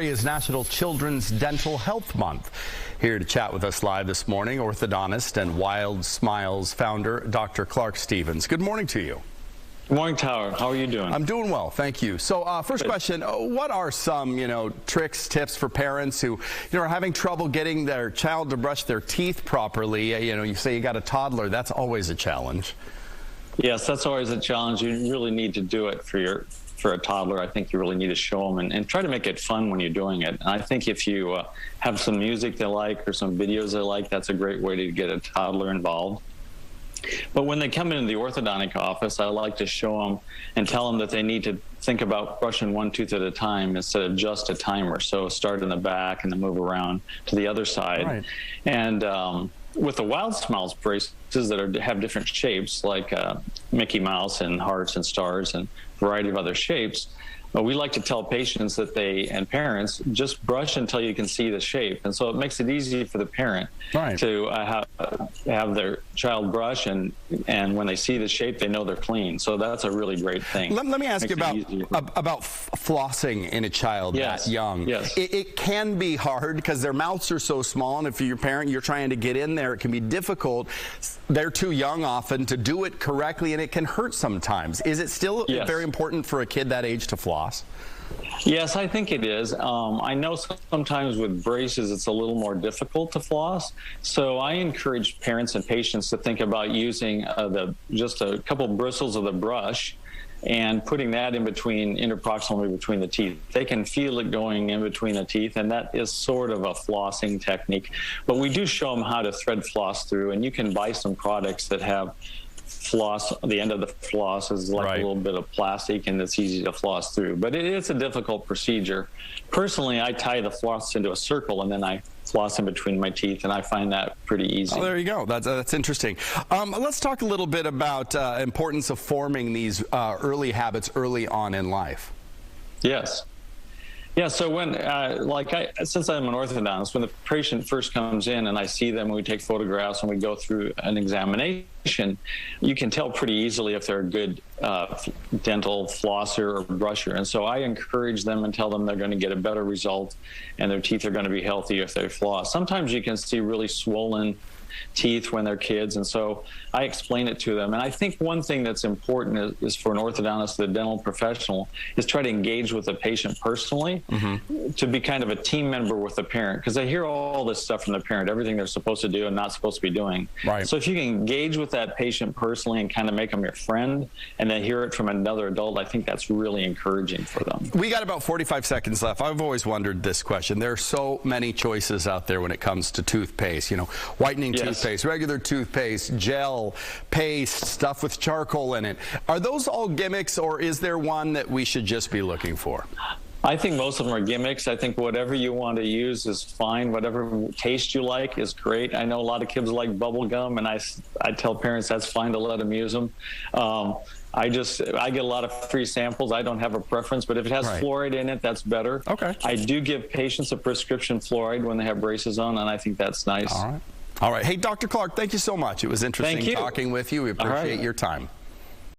Is National Children's Dental Health Month. Here to chat with us live this morning, orthodontist and WildSmiles founder, Dr. Clark Stevens. Good morning to you. Good morning, Tower. How are you doing? I'm doing well, thank you. So first question, what are some, tricks, tips for parents who, are having trouble getting their child to brush their teeth properly? You say you got a toddler, that's always a challenge. Yes, that's always a challenge. You really need to do it for a toddler. I think you really need to show them and try to make it fun when you're doing it. And I think if you have some music they like or some videos they like, that's a great way to get a toddler involved. But when they come into the orthodontic office, I like to show them and tell them that they need to think about brushing one tooth at a time instead of just a timer. So start in the back and then move around to the other side. Right. And with the WildSmiles braces that have different shapes, like Mickey Mouse and hearts and stars and a variety of other shapes, we like to tell patients that and parents just brush until you can see the shape. And so it makes it easy for the parent to have their child brush, and when they see the shape, they know they're clean. So that's a really great thing. Let me ask you about flossing in a child that young. Yes. It can be hard because their mouths are so small, and if you're a parent, you're trying to get in there, it can be difficult. They're too young often to do it correctly, and it can hurt sometimes. Is it still very important for a kid that age to floss? Yes, I think it is. I know sometimes with braces it's a little more difficult to floss, so I encourage parents and patients to think about using just a couple bristles of the brush and putting that interproximally between the teeth. They can feel it going in between the teeth, and that is sort of a flossing technique. But we do show them how to thread floss through, and you can buy some products that have floss. The end of the floss is like a little bit of plastic, and it's easy to floss through. But it's a difficult procedure. Personally, I tie the floss into a circle, and then I floss in between my teeth, and I find that pretty easy. Oh, there you go. That's interesting. Let's talk a little bit about importance of forming these early habits early on in life. Yes. Yeah, so when, since I'm an orthodontist, when the patient first comes in and I see them, we take photographs and we go through an examination, you can tell pretty easily if they're a good dental flosser or brusher. And so I encourage them and tell them they're going to get a better result and their teeth are going to be healthy if they floss. Sometimes you can see really swollen teeth when they're kids, and so I explain it to them. And I think one thing that's important is for an orthodontist, the dental professional, is try to engage with the patient personally, to be kind of a team member with the parent, because they hear all this stuff from the parent, everything they're supposed to do and not supposed to be doing. So if you can engage with that patient personally and kind of make them your friend, and then hear it from another adult, I think that's really encouraging for them. We got about 45 seconds left. I've always wondered this question. There are so many choices out there when it comes to toothpaste, whitening toothpaste, regular toothpaste, gel, paste, stuff with charcoal in it. Are those all gimmicks, or is there one that we should just be looking for? I think most of them are gimmicks. I think whatever you want to use is fine. Whatever taste you like is great. I know a lot of kids like bubble gum, and I tell parents that's fine to let them use them. I get a lot of free samples. I don't have a preference, but if it has fluoride in it, that's better. Okay. I do give patients a prescription fluoride when they have braces on, and I think that's nice. All right. Hey, Dr. Clark, thank you so much. It was interesting talking with you. We appreciate your time.